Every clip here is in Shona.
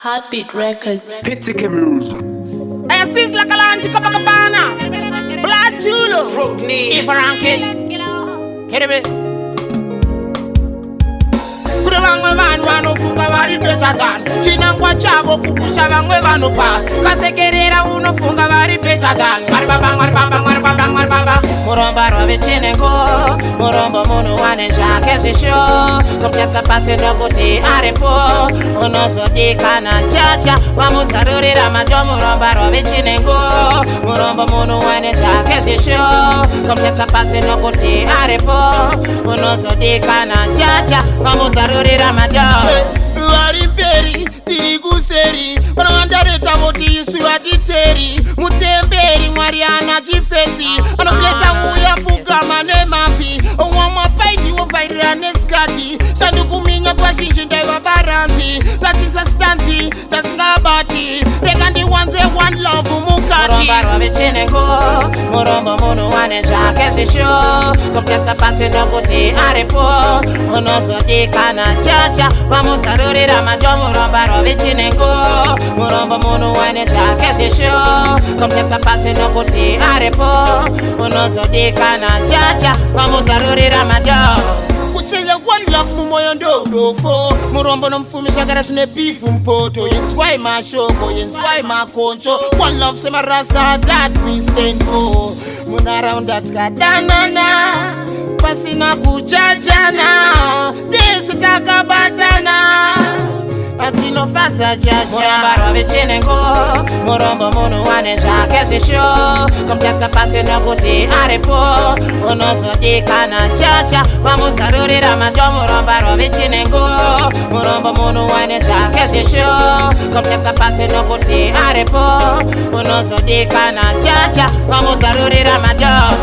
Heartbeat Records. Pitike music. I sing like a lunch, Copacabana, Black Julo, Frogni. Ifaranke, Kerebe. Kurangwe vanu vanofunga vari better than chinangwa chavo kukusha vamwe vanopa kasekerera unofunga vari better than maribaba muromba rwave chinengo murombo munhu wane zvake zvisho kumutesa pasi nokuti aripo unozodikana chacha vamuzarurira mato muromba rwave chinengo murombo munhu wane zvake zvisho kumutesa pasi nokuti aripo unozodikana chacha vamuzarurira mato vari mberi tiri kuseri vanowandareta voti isu vatiteri mutemberi mwari ana chifesi anoblesa uya fugama nemapfi omwamwapaindiwo vhairira nesikati shandikuminya kwazhinji ndaivabaranzi tatinza stanzi tasingabati reka ndiwanze one love mukati muromba rwave chinengo murombo munhu wane zvake zvisho kumutesa pasi nokuti aripo unozodikana chacha vamuzarurira mato muromba rwave chinengo murombo munhu wane zvake zvisho kumutesa pasi nokuti aripo unozodikana chacha vamuzarurira mato kuchenga one love mumoyo ndodofo murombo nomufumi zvagara zvine bifu mpoto yenzwai mashoko yenzwai makoncho one love semarasta that we stand for munharaunda tikadanana pasina kujajana tese takabatana atinofadza chacha muromba rwave chinengo murombo munhu wane zvake zvisho kumutesa pasi nokuti aripo unozodikana chacha vamuzarurira mato muromba rwave chinengo murombo munhu wane zvake zvisho kumutesa pasi nokuti aripo unozodikana chacha vamuzarurira mato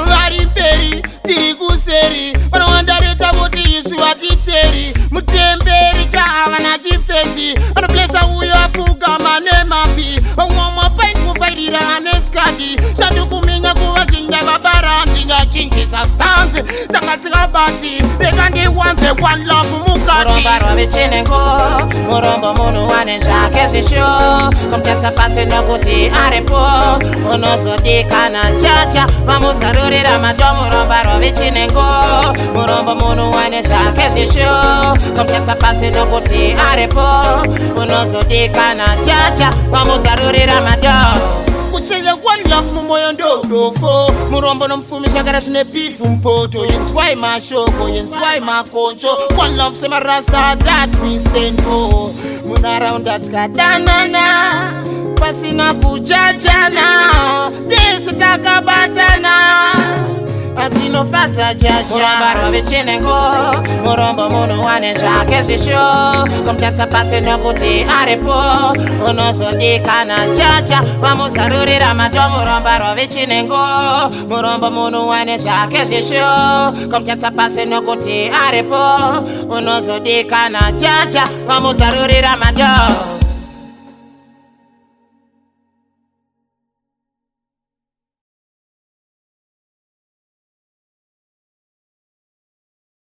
vari mberi tiri kuseri vanowandareta voti isu vatiteri mutemberi chaavana chifesi anoblesa uyo apfugama nemapfi omwamwapainikufairira anesikati shandikuminya kuva zvindavabaranzi ngachinjisa stanzi tangatsingabati reka ndiwanze one love mukati muromba rwave chinengo murombo munhu wane zvake zvisho kumutesa pasi nokuti aripo unozodikana chacha vamuzarurira mato muromba rwave chinengo murombo munhu wane zvake zvisho kumutesa pasi nokuti aripo unozodikana chacha vamuzarurira mato kuchenga one love mumoyo ndodofo murombo nomufumi zvagara zvine bifu mpoto yenzwai mashoko yenzwai makoncho one love semarasta that we stand for munharaunda tikadanana pasina kujajana tese takabatana atinofadza chacha muromba rwave chinengo murombo munhu wane zvake zvisho kumutesa pasi nokuti aripo unozodikana chacha vamuzarurira mato muromba rwave chinengo murombo munhu wane zvake zvisho kumutesa pasi nokuti aripo unozodikana chacha vamuzarurira mato